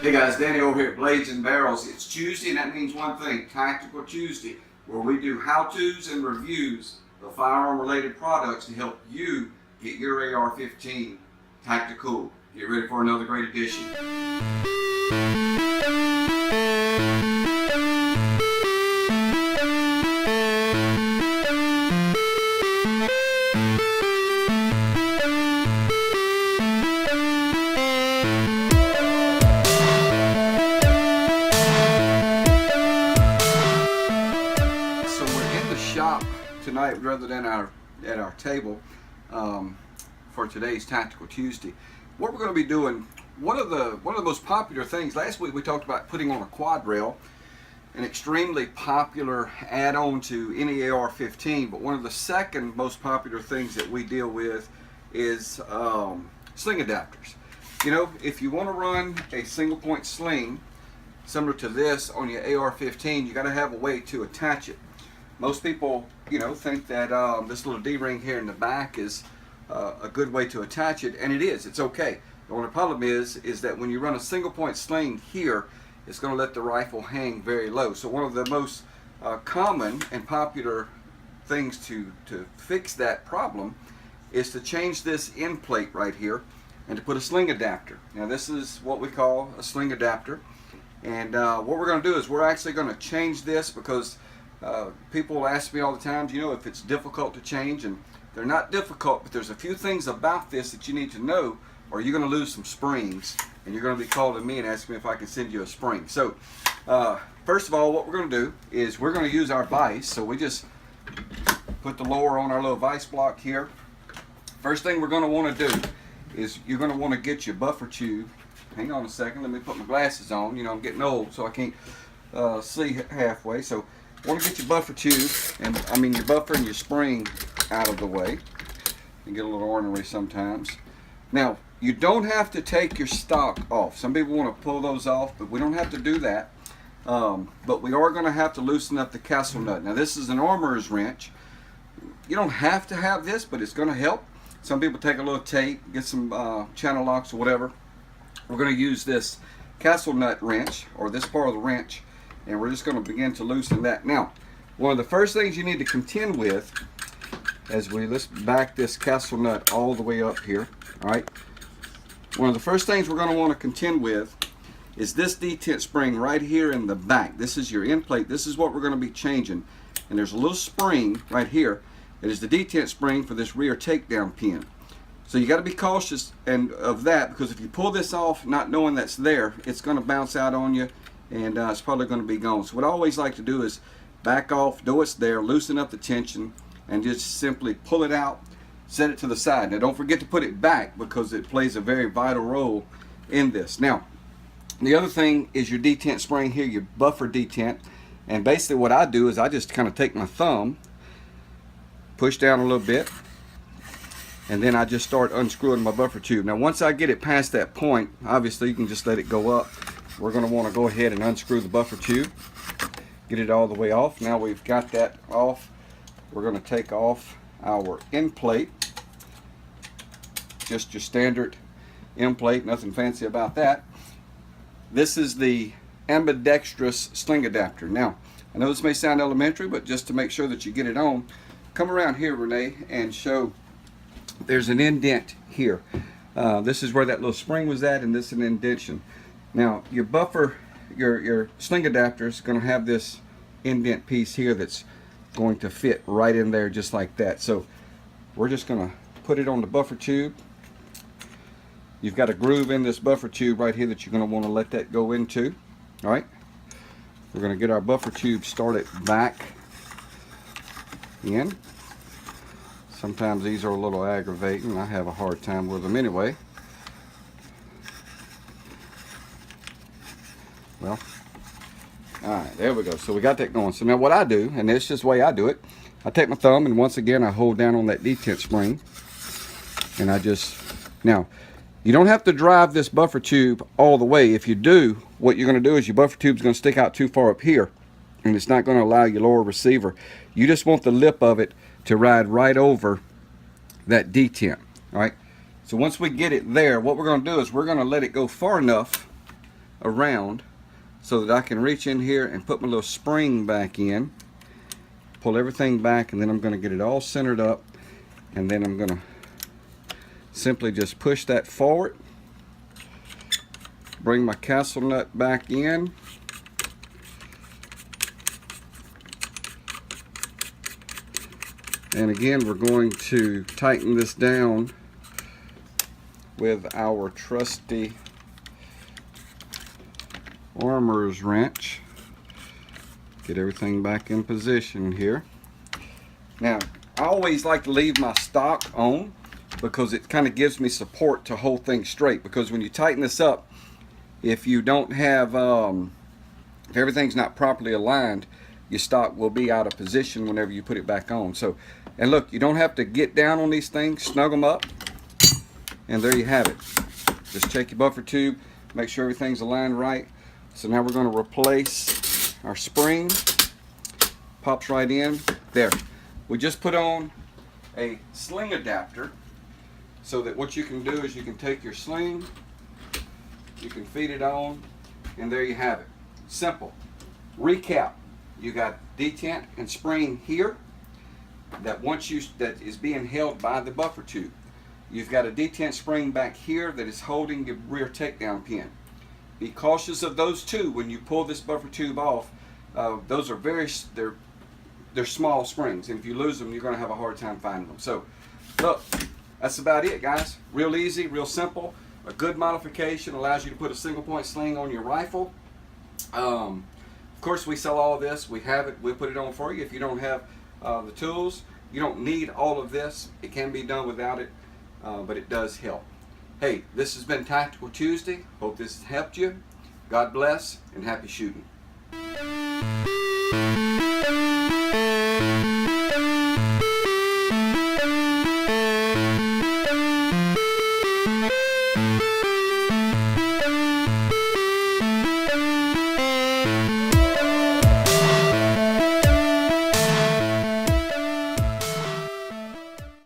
Hey guys, Danny over here at Blades and Barrels. It's Tuesday and that means one thing, Tactical Tuesday, where we do how-tos and reviews of firearm related products to help you get your AR-15 tactical. Get ready for another great edition. Shop tonight rather than at our table for today's Tactical Tuesday. What we're going to be doing, one of the most popular things, last week we talked about putting on a quad rail, an extremely popular add-on to any AR-15, but one of the second most popular things that we deal with is sling adapters. You know, if you want to run a single point sling similar to this on your AR-15, you got to have a way to attach it. Most people, you know, think that this little D-ring here in the back is a good way to attach it, and it is. It's okay. The only problem is that when you run a single point sling here, it's going to let the rifle hang very low. So one of the most common and popular things to fix that problem is to change this end plate right here and to put a sling adapter. Now this is what we call a sling adapter, and what we're going to do is we're actually going to change this because people ask me all the time, you know, if it's difficult to change, and they're not difficult, but there's a few things about this that you need to know, or you're going to lose some springs, and you're going to be calling me and asking me if I can send you a spring. So, first of all, what we're going to do is we're going to use our vise. So we just put the lower on our little vise block here. First thing we're going to want to do is you're going to want to get your buffer tube. Hang on a second, let me put my glasses on. You know, I'm getting old, so I can't see halfway. So want to get your buffer tube, and I mean your buffer and your spring out of the way. You get a little ornery sometimes. Now, you don't have to take your stock off. Some people want to pull those off, but we don't have to do that. But we are going to have to loosen up the castle nut. Now, this is an armorer's wrench. You don't have to have this, but it's going to help. Some people take a little tape, get some channel locks or whatever. We're going to use this castle nut wrench, or this part of the wrench, and we're just going to begin to loosen that. Now, one of the first things you need to contend with, let's back this castle nut all the way up here, all right? One of the first things we're going to want to contend with is this detent spring right here in the back. This is your end plate. This is what we're going to be changing. And there's a little spring right here. It is the detent spring for this rear takedown pin. So you got to be cautious of that, because if you pull this off not knowing that's there, it's going to bounce out on you, and it's probably going to be gone. So what I always like to do is back off, know it's there, loosen up the tension, and just simply pull it out, set it to the side. Now don't forget to put it back, because it plays a very vital role in this. Now, the other thing is your detent spring here, your buffer detent. And basically what I do is I just kind of take my thumb, push down a little bit, and then I just start unscrewing my buffer tube. Now once I get it past that point, obviously you can just let it go up. We're going to want to go ahead and unscrew the buffer tube, get it all the way off. Now we've got that off, we're going to take off our end plate. Just your standard end plate, nothing fancy about that. This is the ambidextrous sling adapter. Now, I know this may sound elementary, but just to make sure that you get it on, come around here, Renee, and show there's an indent here. This is where that little spring was at, and this is an indentation. Now, your buffer, your sling adapter is going to have this indent piece here that's going to fit right in there just like that. So we're just going to put it on the buffer tube. You've got a groove in this buffer tube right here that you're going to want to let that go into. All right. We're going to get our buffer tube started back in. Sometimes these are a little aggravating. I have a hard time with them anyway. Well, alright, there we go. So we got that going. So now what I do, and it's just the way I do it, I take my thumb and once again I hold down on that detent spring, and I just, now you don't have to drive this buffer tube all the way. If you do, what you're going to do is your buffer tube is going to stick out too far up here, and it's not going to allow your lower receiver. You just want the lip of it to ride right over that detent. All right. So once we get it there, what we're going to do is we're going to let it go far enough around so that I can reach in here and put my little spring back in, pull everything back, and then I'm going to get it all centered up, and then I'm going to simply just push that forward, bring my castle nut back in, and again we're going to tighten this down with our trusty armor's wrench. Get everything back in position here. Now, I always like to leave my stock on because it kind of gives me support to hold things straight, because when you tighten this up, if you don't have if everything's not properly aligned, your stock will be out of position whenever you put it back on. So, and look, you don't have to get down on these things, snug them up, and there you have it. Just check your buffer tube, make sure everything's aligned right. So now we're going to replace our spring. Pops right in. There. We just put on a sling adapter so that what you can do is you can take your sling, you can feed it on, and there you have it. Simple. Recap. You got detent and spring here that that is being held by the buffer tube. You've got a detent spring back here that is holding your rear takedown pin. Be cautious of those two when you pull this buffer tube off. Those are they're small springs, and if you lose them, you're going to have a hard time finding them. So, look, that's about it, guys. Real easy, real simple. A good modification, allows you to put a single point sling on your rifle. Of course, we sell all this. We have it. We'll put it on for you. If you don't have the tools, you don't need all of this. It can be done without it, but it does help. Hey, this has been Tactical Tuesday. Hope this has helped you. God bless, and happy shooting.